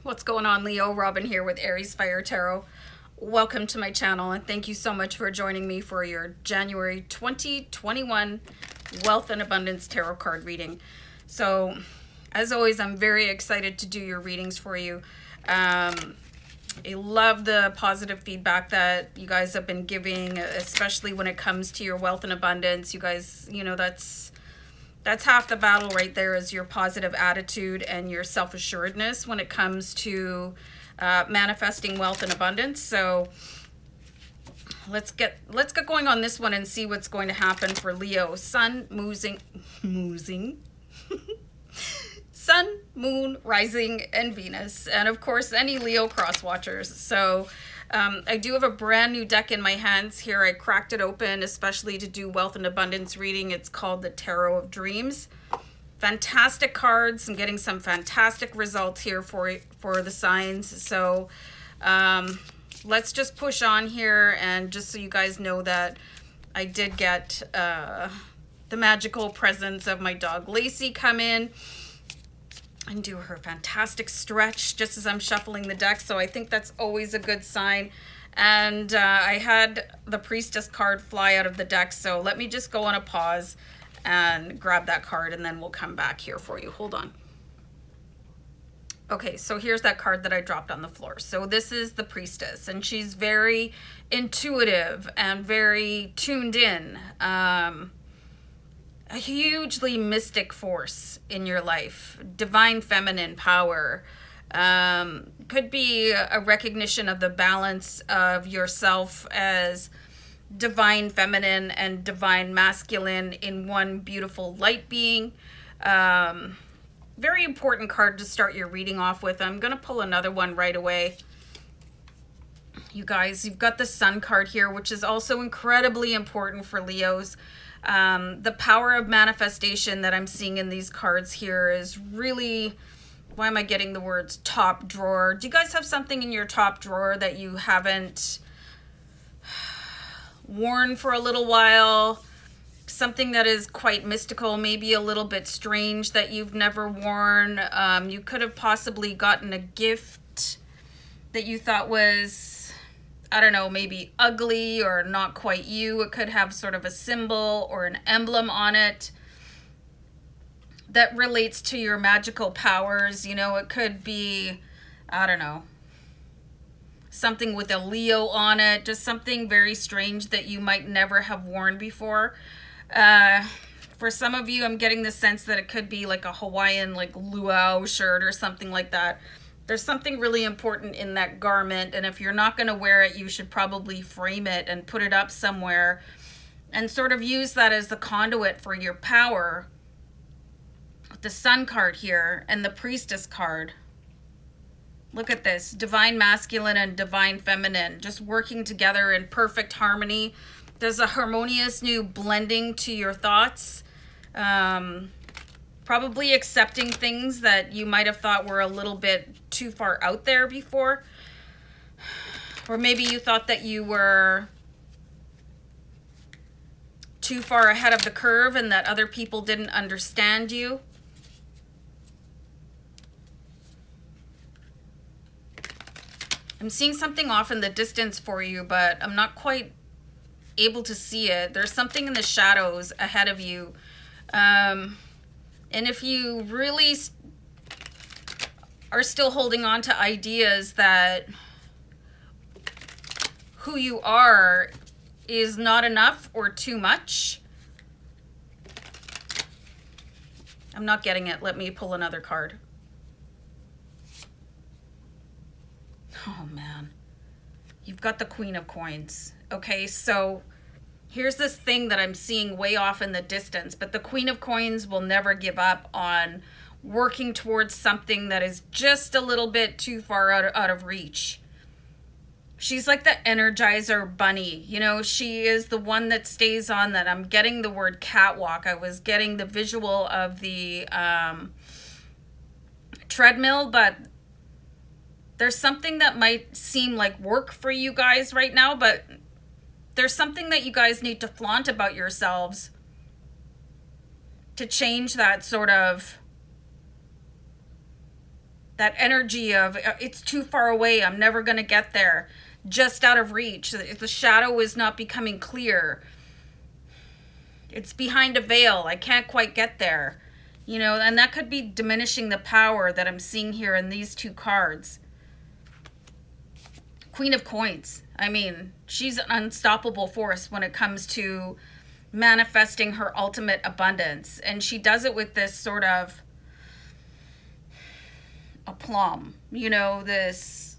What's going on, Leo? Robin here with Aries Fire Tarot. Welcome to my channel and thank you so much for joining me for your January 2021 Wealth and Abundance Tarot card reading. So, as always, I'm very excited to do your readings for you. I love the positive feedback that you guys have been giving, especially when it comes to your wealth and abundance. You guys, that's half the battle right there, is your positive attitude and your self-assuredness when it comes to manifesting wealth and abundance. So let's get going on this one and see what's going to happen for Leo. Sun, Sun, Moon, Rising, and Venus, and of course any Leo cross watchers. So I do have a brand new deck in my hands here. I cracked it open especially to do wealth and abundance reading. It's called the Tarot of Dreams. Fantastic cards. I'm getting some fantastic results here for the signs. So let's just push on here, and just so you guys know that I did get the magical presence of my dog Lacey come in and do her fantastic stretch just as I'm shuffling the deck. So I think that's always a good sign. And I had the priestess card fly out of the deck. So let me just go on a pause and grab that card, and then we'll come back here for you. Hold on. Okay, so here's that card that I dropped on the floor. So this is the priestess, and she's very intuitive and very tuned in. A hugely mystic force in your life, divine feminine power. Could be a recognition of the balance of yourself as divine feminine and divine masculine in one beautiful light being. Very important card to start your reading off with. I'm going to pull another one right away. You guys, you've got the Sun card here, which is also incredibly important for Leos. The power of manifestation that I'm seeing in these cards here is really, why am I getting the words top drawer? Do you guys have something in your top drawer that you haven't worn for a little while? Something that is quite mystical, maybe a little bit strange that you've never worn. You could have possibly gotten a gift that you thought was, I don't know, maybe ugly or not quite you. It could have sort of a symbol or an emblem on it that relates to your magical powers. You know, it could be, I don't know, something with a Leo on it, just something very strange that you might never have worn before. For some of you, I'm getting the sense that it could be like a Hawaiian, like luau shirt or something like that. There's something really important in that garment, and if you're not going to wear it, you should probably frame it and put it up somewhere and sort of use that as the conduit for your power. The Sun card here and the Priestess card. Look at this, divine masculine and divine feminine just working together in perfect harmony. There's a harmonious new blending to your thoughts. Probably accepting things that you might have thought were a little bit too far out there before. Or maybe you thought that you were too far ahead of the curve and that other people didn't understand you. I'm seeing something off in the distance for you, but I'm not quite able to see it. There's something in the shadows ahead of you. And if you really are still holding on to ideas that who you are is not enough or too much, I'm not getting it. Let me pull another card. Oh man, you've got the Queen of Coins. Okay, so here's this thing that I'm seeing way off in the distance, but the Queen of Coins will never give up on working towards something that is just a little bit too far out of reach. She's like the Energizer Bunny. You know, she is the one that stays on that. I'm getting the word catwalk. I was getting the visual of the treadmill, but there's something that might seem like work for you guys right now, but there's something that you guys need to flaunt about yourselves to change that sort of That energy of it's too far away, I'm never going to get there, just out of reach. The shadow is not becoming clear. It's behind a veil. I can't quite get there. You know, and that could be diminishing the power that I'm seeing here in these two cards. Queen of Coins. I mean, she's an unstoppable force when it comes to manifesting her ultimate abundance. And she does it with this sort of aplomb, you know, this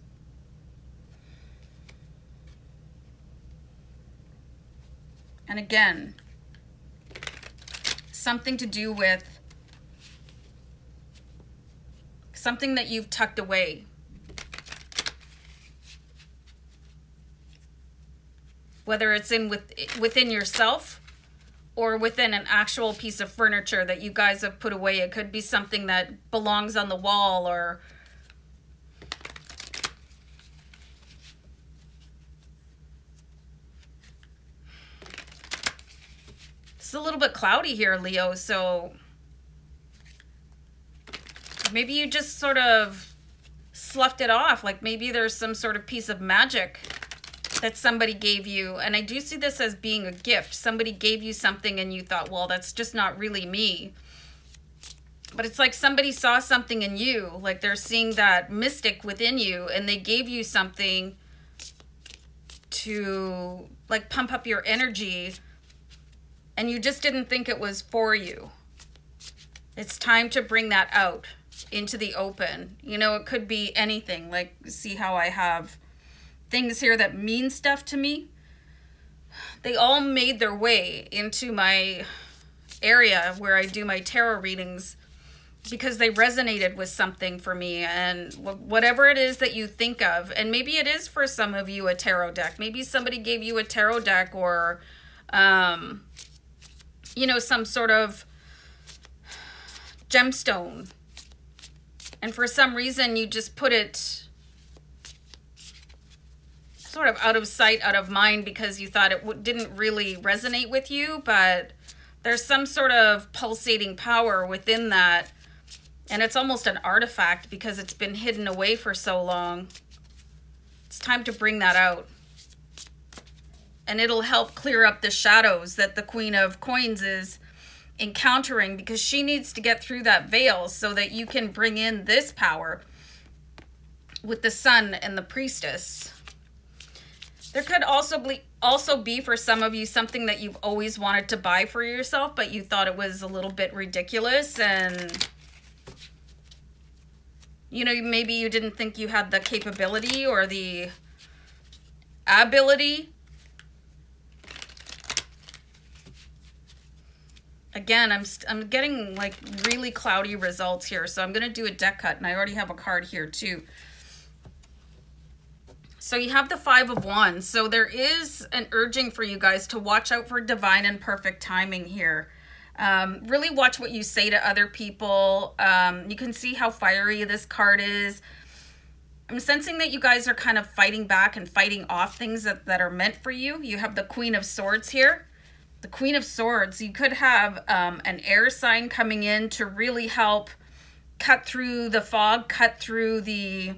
and again, something to do with something that you've tucked away. Whether it's within yourself or within an actual piece of furniture that you guys have put away. It could be something that belongs on the wall, or it's a little bit cloudy here, Leo, so maybe you just sort of sloughed it off. Like maybe there's some sort of piece of magic that somebody gave you. And I do see this as being a gift. Somebody gave you something and you thought, well, that's just not really me. But it's like somebody saw something in you, like they're seeing that mystic within you, and they gave you something to like pump up your energy, and you just didn't think it was for you. It's time to bring that out into the open. You know, it could be anything. Like, see how I have things here that mean stuff to me? They all made their way into my area where I do my tarot readings because they resonated with something for me. And whatever it is that you think of, and maybe it is for some of you a tarot deck. Maybe somebody gave you a tarot deck, or, you know, some sort of gemstone. And for some reason you just put it sort of out of sight, out of mind, because you thought it didn't really resonate with you, but there's some sort of pulsating power within that, and it's almost an artifact because it's been hidden away for so long. It's time to bring that out, and it'll help clear up the shadows that the Queen of Coins is encountering, because she needs to get through that veil so that you can bring in this power with the Sun and the Priestess. There could also be for some of you something that you've always wanted to buy for yourself, but you thought it was a little bit ridiculous, and you know, maybe you didn't think you had the capability or the ability. Again, I'm getting like really cloudy results here, so I'm going to do a deck cut, and I already have a card here too. So you have the Five of Wands. So there is an urging for you guys to watch out for divine and perfect timing here. Really watch what you say to other people. You can see how fiery this card is. I'm sensing that you guys are kind of fighting back and fighting off things that are meant for you. You have the Queen of Swords here. The Queen of Swords, you could have an air sign coming in to really help cut through the fog, cut through the...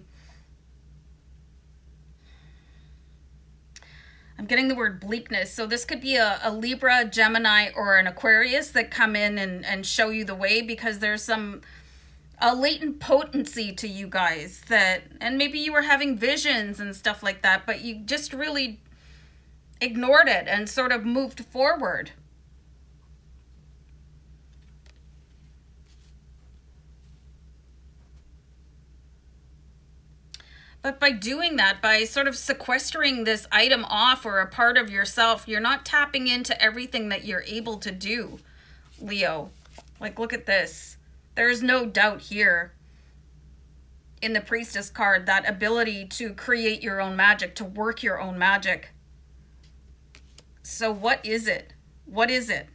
I'm getting the word bleakness. So this could be a Libra, Gemini, or an Aquarius that come in and show you the way, because there's a latent potency to you guys that, and maybe you were having visions and stuff like that, but you just really ignored it and sort of moved forward. But by doing that, by sort of sequestering this item off or a part of yourself, you're not tapping into everything that you're able to do, Leo. Like, look at this. There's no doubt here in the Priestess card, that ability to create your own magic, to work your own magic. So what is it? What is it?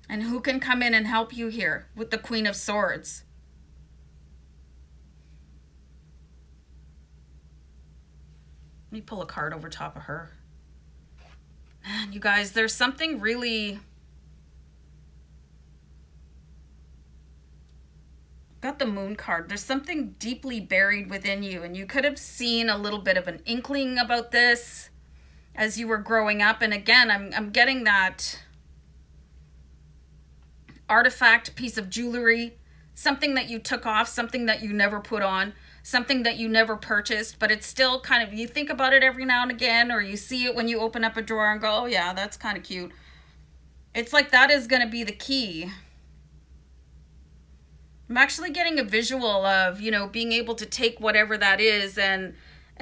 And who can come in and help you here with the Queen of Swords? Let me pull a card over top of her. Man, you guys, there's something really... Got got the Moon card. There's something deeply buried within you, and you could have seen a little bit of an inkling about this as you were growing up. And again, I'm getting that artifact, piece of jewelry, something that you took off, something that you never put on, something that you never purchased, but it's still kind of, you think about it every now and again, or you see it when you open up a drawer and go, oh yeah, that's kind of cute. It's like that is going to be the key. I'm actually getting a visual of, you know, being able to take whatever that is and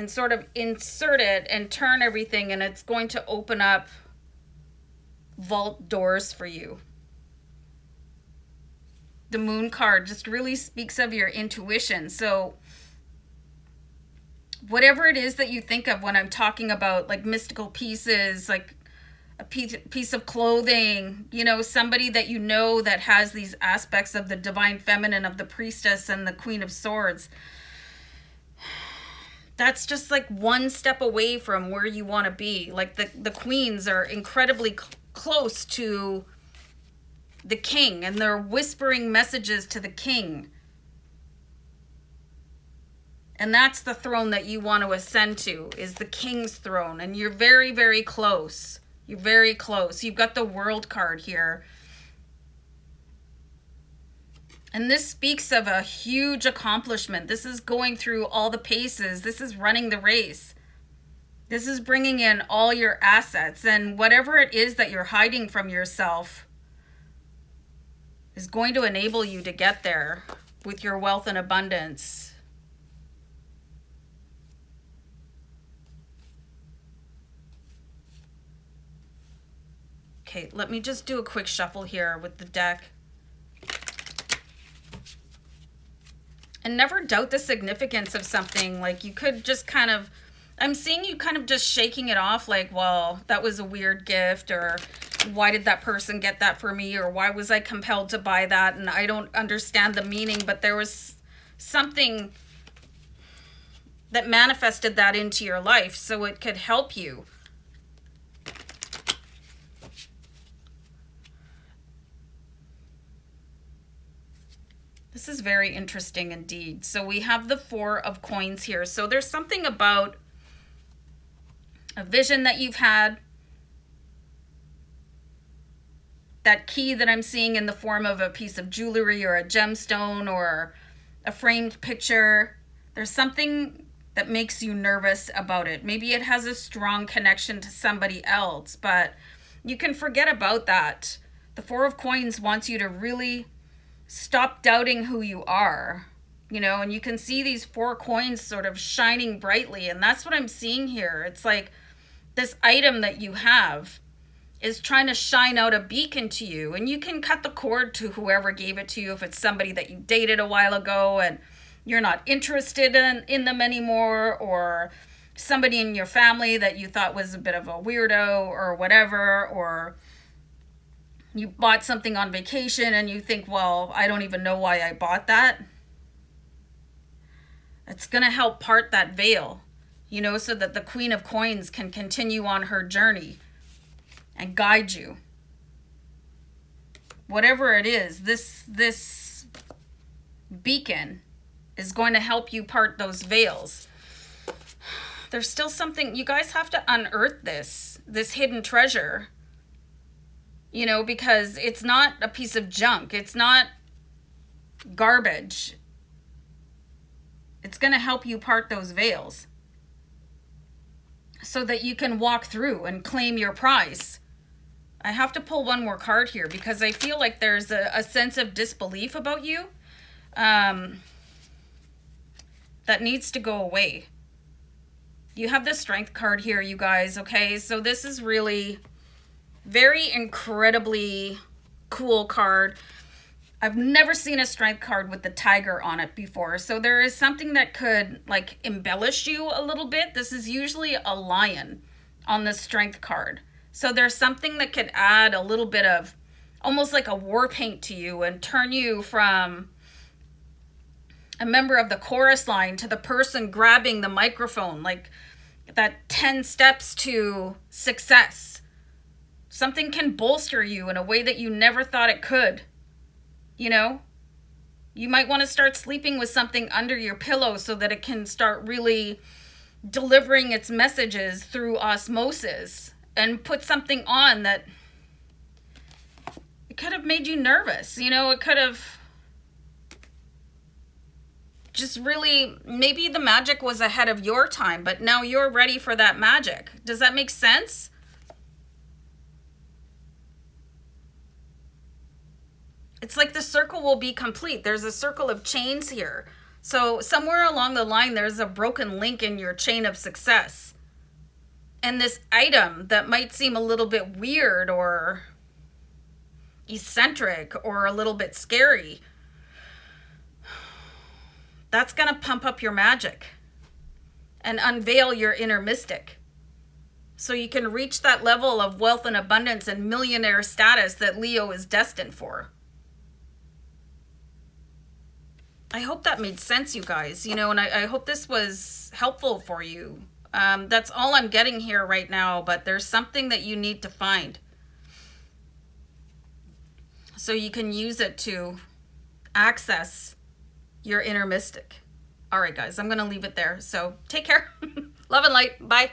sort of insert it and turn everything, and it's going to open up vault doors for you. The Moon card just really speaks of your intuition. So whatever it is that you think of when I'm talking about like mystical pieces, like a piece of clothing, you know, somebody that you know that has these aspects of the divine feminine, of the priestess and the Queen of Swords, that's just like one step away from where you want to be. Like the queens are incredibly close to the king, and they're whispering messages to the king. And that's the throne that you want to ascend to, is the king's throne. And you're very, very close. You're very close. You've got the World card here. And this speaks of a huge accomplishment. This is going through all the paces. This is running the race. This is bringing in all your assets. And whatever it is that you're hiding from yourself is going to enable you to get there with your wealth and abundance. Okay, let me just do a quick shuffle here with the deck. And never doubt the significance of something. Like, you could just kind of, I'm seeing you kind of just shaking it off, like, well, that was a weird gift, or why did that person get that for me, or why was I compelled to buy that, and I don't understand the meaning, but there was something that manifested that into your life so it could help you. This is very interesting indeed. So we have the Four of Coins here. So there's something about a vision that you've had, that key that I'm seeing in the form of a piece of jewelry or a gemstone or a framed picture. There's something that makes you nervous about it. Maybe it has a strong connection to somebody else, but you can forget about that. The Four of Coins wants you to really stop doubting who you are, you know, and you can see these four coins sort of shining brightly. And that's what I'm seeing here. It's like this item that you have is trying to shine out a beacon to you, and you can cut the cord to whoever gave it to you. If it's somebody that you dated a while ago and you're not interested in them anymore, or somebody in your family that you thought was a bit of a weirdo or whatever, or you bought something on vacation and you think, well, I don't even know why I bought that. It's going to help part that veil, you know, so that the Queen of Coins can continue on her journey and guide you. Whatever it is, this beacon is going to help you part those veils. There's still something, you guys have to unearth this hidden treasure. You know, because it's not a piece of junk. It's not garbage. It's going to help you part those veils so that you can walk through and claim your prize. I have to pull one more card here because I feel like there's a sense of disbelief about you that needs to go away. You have the Strength card here, you guys, okay? So this is really very incredibly cool card. I've never seen a Strength card with the tiger on it before. So there is something that could like embellish you a little bit. This is usually a lion on the Strength card. So there's something that could add a little bit of almost like a war paint to you and turn you from a member of the chorus line to the person grabbing the microphone, like that 10 steps to success. Something can bolster you in a way that you never thought it could, you know? You might want to start sleeping with something under your pillow so that it can start really delivering its messages through osmosis, and put something on that it could have made you nervous. You know, it could have just really, maybe the magic was ahead of your time, but now you're ready for that magic. Does that make sense? It's like the circle will be complete. There's a circle of chains here. So somewhere along the line, there's a broken link in your chain of success. And this item that might seem a little bit weird or eccentric or a little bit scary, that's going to pump up your magic and unveil your inner mystic. So you can reach that level of wealth and abundance and millionaire status that Leo is destined for. I hope that made sense, you guys, you know, and I hope this was helpful for you. That's all I'm getting here right now, but there's something that you need to find so you can use it to access your inner mystic. All right, guys, I'm going to leave it there. So take care. Love and light. Bye.